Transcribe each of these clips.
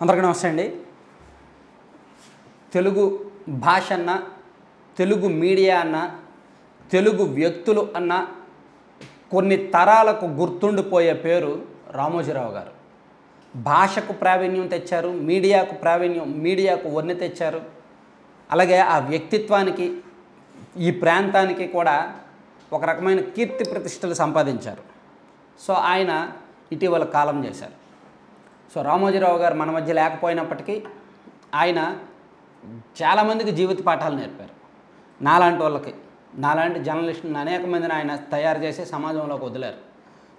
అందరికీ నమస్తే అండి. తెలుగు భాష అన్న, తెలుగు మీడియా అన్న, తెలుగు వ్యక్తులు అన్న కొన్ని తరాలకు గుర్తుండిపోయే పేరు రామోజీరావు గారు. భాషకు ప్రావీణ్యం తెచ్చారు, మీడియాకు వన్నె తెచ్చారు. అలాగే ఆ వ్యక్తిత్వానికి, ఈ ప్రాంతానికి కూడా ఒక రకమైన కీర్తి ప్రతిష్టలు సంపాదించారు. సో ఆయన ఇటీవల కాలం చేశారు. సో రామోజీరావు గారు మన మధ్య లేకపోయినప్పటికీ ఆయన చాలామందికి జీవిత పాఠాలు నేర్పారు. నాలాంటి వాళ్ళకి, నాలాంటి జర్నలిస్టులను అనేక మందిని ఆయన తయారు చేసి సమాజంలోకి వదిలారు.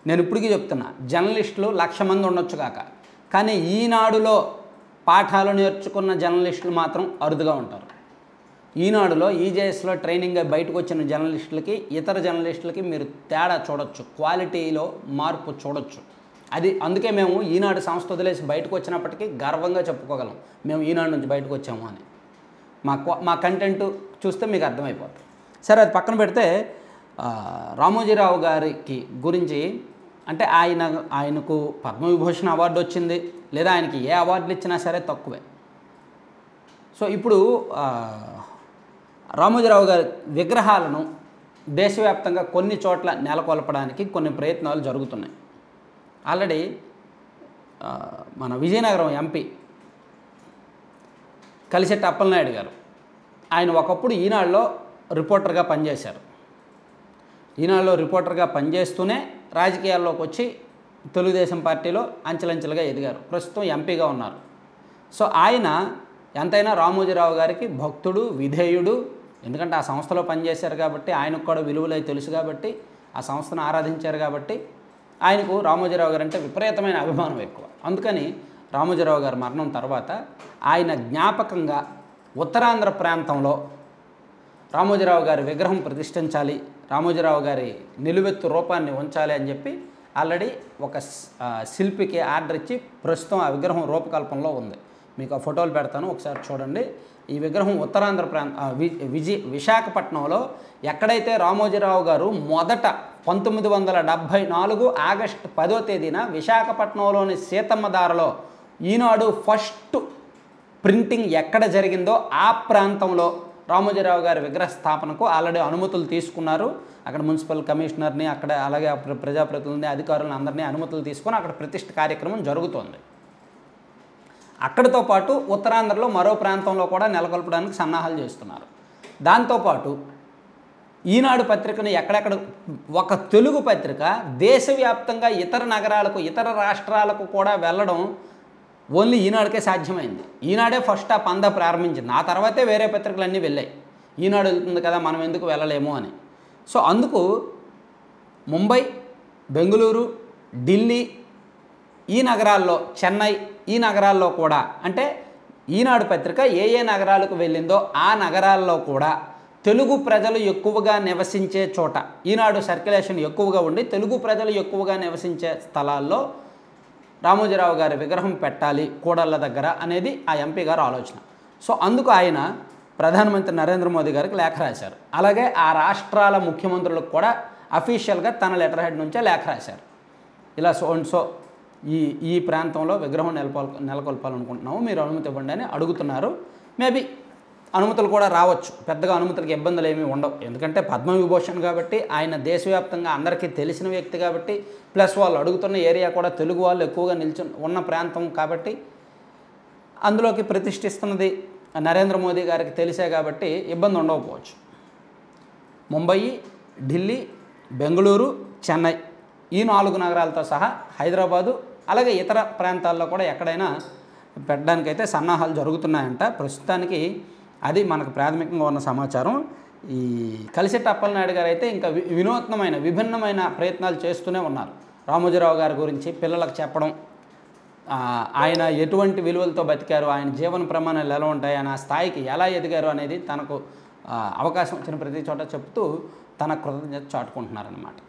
నేను ఇప్పటికీ చెప్తున్నా, జర్నలిస్టులు 1,00,000 మంది ఉండొచ్చు కాక, కానీ ఈనాడులో పాఠాలు నేర్చుకున్న జర్నలిస్టులు మాత్రం అరుదుగా ఉంటారు. ఈనాడులో ఈజేఎస్లో ట్రైనింగ్ బయటకు వచ్చిన జర్నలిస్టులకి ఇతర జర్నలిస్టులకి మీరు తేడా చూడొచ్చు, క్వాలిటీలో మార్పు చూడొచ్చు. అది అందుకే మేము ఈనాడు సంస్థ వదిలేసి బయటకు వచ్చినప్పటికీ గర్వంగా చెప్పుకోగలం, మేము ఈనాడు నుంచి బయటకు వచ్చాము అని. మా కంటెంట్ చూస్తే మీకు అర్థమైపోతుంది. సరే, అది పక్కన పెడితే రామోజీరావు గారికి గురించి అంటే ఆయనకు పద్మవిభూషణ్ అవార్డు వచ్చింది, లేదా ఆయనకి ఏ అవార్డులు ఇచ్చినా సరే తక్కువే. సో ఇప్పుడు రామోజీరావు గారి విగ్రహాలను దేశవ్యాప్తంగా కొన్ని చోట్ల నెలకొల్పడానికి కొన్ని ప్రయత్నాలు జరుగుతున్నాయి. ఆల్రెడీ మన విజయనగరం ఎంపీ కలిశెట్టి అప్పలనాయుడు గారు, ఆయన ఒకప్పుడు ఈనాడులో రిపోర్టర్గా పనిచేశారు. ఈనాడులో రిపోర్టర్గా పనిచేస్తూనే రాజకీయాల్లోకి వచ్చి తెలుగుదేశం పార్టీలో అంచెలంచెలుగా ఎదిగారు. ప్రస్తుతం ఎంపీగా ఉన్నారు. సో ఆయన ఎంతైనా రామోజీరావు గారికి భక్తుడు, విధేయుడు. ఎందుకంటే ఆ సంస్థలో పనిచేశారు కాబట్టి, ఆయనకు కూడా విలువలు తెలుసు కాబట్టి, ఆ సంస్థను ఆరాధించారు కాబట్టి ఆయనకు రామోజీరావు గారు అంటే విపరీతమైన అభిమానం ఎక్కువ. అందుకని రామోజీరావు గారి మరణం తర్వాత ఆయన జ్ఞాపకంగా ఉత్తరాంధ్ర ప్రాంతంలో రామోజీరావు గారి విగ్రహం ప్రతిష్ఠించాలి, రామోజీరావు గారి నిలువెత్తు రూపాన్ని ఉంచాలి అని చెప్పి ఆల్రెడీ ఒక శిల్పికి ఆర్డర్ ఇచ్చి ప్రస్తుతం ఆ విగ్రహం రూపకల్పనలో ఉంది. మీకు ఆ ఫోటోలు పెడతాను, ఒకసారి చూడండి. ఈ విగ్రహం ఉత్తరాంధ్ర విశాఖపట్నంలో ఎక్కడైతే రామోజీరావు గారు మొదట 1974 ఆగస్టు 10వ తేదీన విశాఖపట్నంలోని సీతమ్మధారలో ఈనాడు ఫస్ట్ ప్రింటింగ్ ఎక్కడ జరిగిందో ఆ ప్రాంతంలో రామోజీరావు గారి విగ్రహ స్థాపనకు ఆల్రెడీ అనుమతులు తీసుకున్నారు. అక్కడ మున్సిపల్ కమిషనర్ని, అక్కడ అలాగే ప్రజాప్రతినిధులని, అధికారులను అందరినీ అనుమతులు తీసుకొని అక్కడ ప్రతిష్ఠ కార్యక్రమం జరుగుతోంది. అక్కడితో పాటు ఉత్తరాంధ్రలో మరో ప్రాంతంలో కూడా నెలకొల్పడానికి సన్నాహాలు చేస్తున్నారు. దాంతోపాటు ఈనాడు పత్రికను ఎక్కడెక్కడ ఒక తెలుగు పత్రిక దేశవ్యాప్తంగా ఇతర నగరాలకు, ఇతర రాష్ట్రాలకు కూడా వెళ్ళడం ఓన్లీ ఈనాడుకే సాధ్యమైంది. ఈనాడే ఫస్ట్ ఆ పందా ప్రారంభించింది. ఆ తర్వాతే వేరే పత్రికలన్నీ వెళ్ళాయి. ఈనాడు వెళ్తుంది కదా, మనం ఎందుకు వెళ్ళలేము అని. సో అందుకు ముంబై, బెంగళూరు, ఢిల్లీ, ఈ నగరాల్లో, చెన్నై, ఈ నగరాల్లో కూడా, అంటే ఈనాడు పత్రిక ఏ ఏ నగరాలకు వెళ్ళిందో ఆ నగరాల్లో కూడా తెలుగు ప్రజలు ఎక్కువగా నివసించే చోట, ఈనాడు సర్క్యులేషన్ ఎక్కువగా ఉండి తెలుగు ప్రజలు ఎక్కువగా నివసించే స్థలాల్లో రామోజీరావు గారి విగ్రహం పెట్టాలి కూడళ్ళ దగ్గర అనేది ఆ ఎంపీ గారు ఆలోచన. సో అందుకు ఆయన ప్రధానమంత్రి నరేంద్ర మోదీ గారికి లేఖ రాశారు. అలాగే ఆ రాష్ట్రాల ముఖ్యమంత్రులకు కూడా అఫీషియల్గా తన లెటర్ హెడ్ నుంచే లేఖ రాశారు. ఇలా సో ఈ ప్రాంతంలో విగ్రహం నెలకొల్పాలనుకుంటున్నాము, మీరు అనుమతి ఇవ్వండి అని అడుగుతున్నారు. మేబీ అనుమతులు కూడా రావచ్చు, పెద్దగా అనుమతులకు ఇబ్బందులు ఏమీ ఉండవు. ఎందుకంటే పద్మవిభూషణ్ కాబట్టి, ఆయన దేశవ్యాప్తంగా అందరికీ తెలిసిన వ్యక్తి కాబట్టి, ప్లస్ వాళ్ళు అడుగుతున్న ఏరియా కూడా తెలుగు వాళ్ళు ఎక్కువగా ఉన్న ప్రాంతం కాబట్టి, అందులోకి ప్రతిష్ఠిస్తున్నది నరేంద్ర మోదీ గారికి తెలిసే కాబట్టి ఇబ్బంది ఉండకపోవచ్చు. ముంబై, ఢిల్లీ, బెంగళూరు, చెన్నై, ఈ 4 నగరాలతో సహా హైదరాబాదు, అలాగే ఇతర ప్రాంతాల్లో కూడా ఎక్కడైనా పెట్టడానికైతే సన్నాహాలు జరుగుతున్నాయంట. ప్రస్తుతానికి అది మనకు ప్రాథమికంగా ఉన్న సమాచారం. ఈ కలిశెట్టి అప్పలనాయుడు గారు అయితే ఇంకా వినూత్నమైన, విభిన్నమైన ప్రయత్నాలు చేస్తూనే ఉన్నారు. రామోజీరావు గారి గురించి పిల్లలకు చెప్పడం, ఆయన ఎటువంటి విలువలతో బతికారు, ఆయన జీవన ప్రమాణాలు ఎలా ఉంటాయి, ఆయన స్థాయికి ఎలా ఎదిగారు అనేది తనకు అవకాశం వచ్చిన ప్రతి చోట చెప్తూ తన కృతజ్ఞత చాటుకుంటున్నారన్నమాట.